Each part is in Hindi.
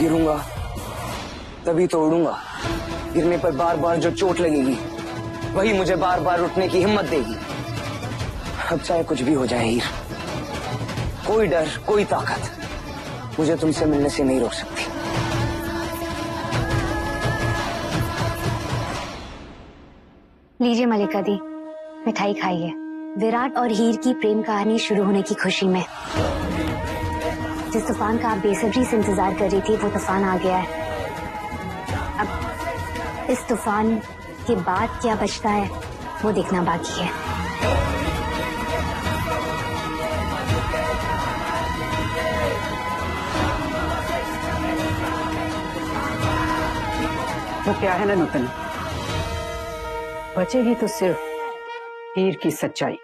गिरूंगा तभी तो उड़ूंगा। गिरने पर बार बार जो चोट लगेगी वही मुझे बार बार उठने की हिम्मत देगी। अब चाहे कुछ भी हो जाए हीर, कोई डर कोई ताकत मुझे तुमसे मिलने से नहीं रोक सकती। लीजिए मलिका दी, मिठाई खाइए। विराट और हीर की प्रेम कहानी शुरू होने की खुशी में जिस तूफान का आप बेसब्री से इंतजार कर रही थी वो तूफान आ गया है। अब इस तूफान के बाद क्या बचता है वो देखना बाकी है। वो क्या है ना नूतन, बचेगी तो सिर्फ हीर की सच्चाई,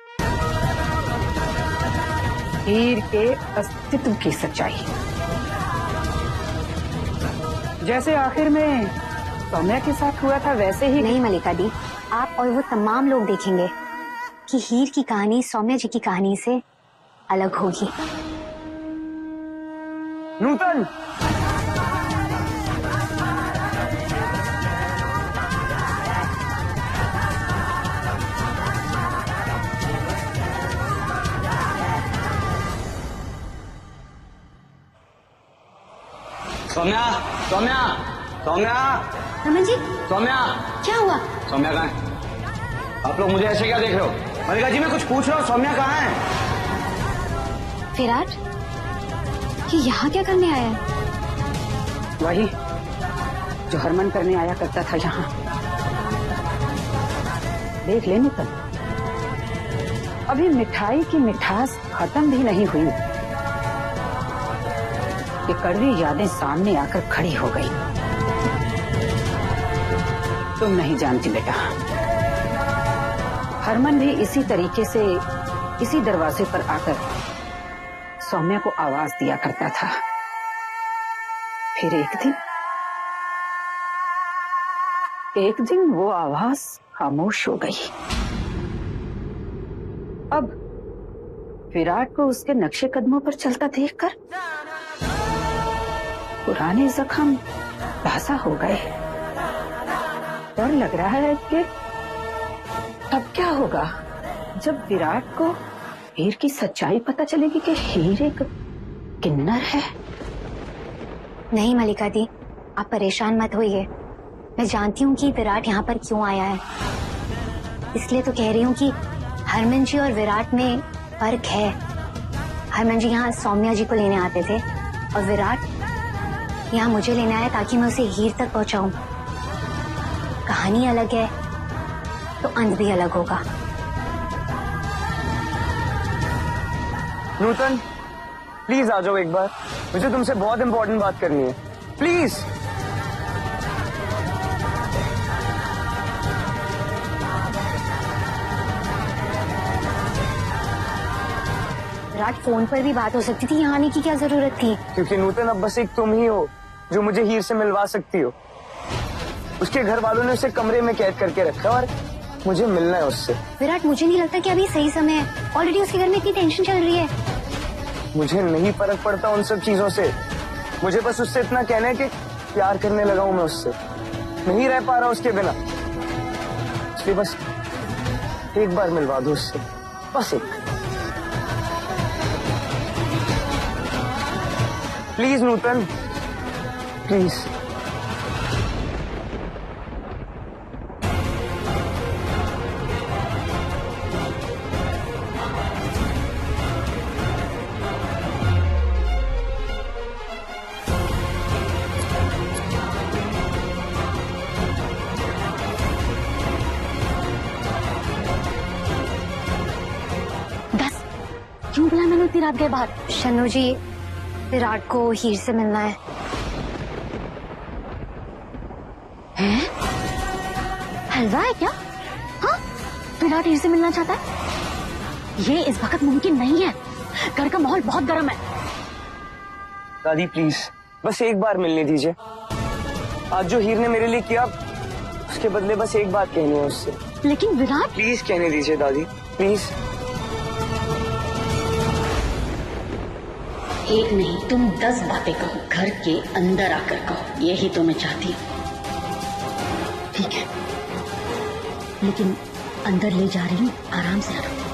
हीर के अस्तित्व की सच्चाई, जैसे आखिर में सौम्या के साथ हुआ था वैसे ही। नहीं मलिका दी, आप और वो तमाम लोग देखेंगे कि हीर की कहानी सौम्या जी की कहानी से अलग होगी। नूतन, सौम्या, सौम्या, सौम्या, रमन जी, सौम्या, क्या हुआ? सौम्या कहाँ है? आप लोग मुझे ऐसे क्या देख रहे हो? मलिका जी मैं कुछ पूछ रहा हूँ, सौम्या कहाँ है? विराट, ये यहाँ क्या करने आया है? वही जो हरमन करने आया करता था यहाँ। देख ले नूतन, अभी मिठाई की मिठास खत्म भी नहीं हुई कि कड़वी यादें सामने आकर खड़ी हो गई। तुम नहीं जानती बेटा, हरमन भी इसी तरीके से इसी दरवाजे पर आकर सौम्या को आवाज दिया करता था। फिर एक दिन वो आवाज खामोश हो गई। अब विराट को उसके नक्शे कदमों पर चलता देखकर पुराने जख्म ताजा हो गए। डर लग रहा है कि अब क्या होगा जब विराट को हीर की सच्चाई पता चलेगी कि हीर एक किन्नर है। नहीं मलिका दी, आप परेशान मत होइए। मैं जानती हूँ कि विराट यहाँ पर क्यों आया है, इसलिए तो कह रही हूँ कि हरमन जी और विराट में फर्क है। हरमन जी यहाँ सौम्या जी को लेने आते थे और विराट यहाँ मुझे लेने आया ताकि मैं उसे हीर तक पहुँचाऊं। कहानी अलग है तो अंत भी अलग होगा। नूतन प्लीज आ जाओ एक बार, मुझे तुमसे बहुत इंपॉर्टेंट बात करनी है, प्लीज। विराट, फोन पर भी बात हो सकती थी, यहाँ आने की क्या जरूरत थी? क्योंकि नूतन अब बस एक तुम ही हो जो मुझे हीर से मिलवा सकती हो। उसके घर वालों ने उसे कमरे में कैद करके रखा और मुझे मिलना है उससे। विराट, मुझे नहीं लगता कि अभी सही समय है। ऑलरेडी उसके घर में इतनी टेंशन चल रही है। मुझे नहीं फर्क पड़ता उन सब चीजों से, मुझे बस उससे इतना कहना है कि प्यार करने लगा हूं मैं उससे, नहीं रह पा रहा उसके बिना। इसलिए बस एक बार मिलवा दो उससे, बस एक। Please Nutan, please. बस क्यों बुलाया मैंने इतनी रात गए बाहर? शनु जी, विराट को हीर से मिलना है। हैं? हलवा है क्या? हाँ, विराट हीर से मिलना चाहता है। ये इस वक्त मुमकिन नहीं है, घर का माहौल बहुत गर्म है। दादी प्लीज बस एक बार मिलने दीजिए। आज जो हीर ने मेरे लिए किया उसके बदले बस एक बात कहनी है उससे। लेकिन विराट, प्लीज कहने दीजिए दादी, प्लीज। एक नहीं तुम 10 बातें कहो, घर के अंदर आकर कहो, यही तो मैं चाहती हूँ। ठीक है, लेकिन अंदर ले जा रही हूँ, आराम से आना।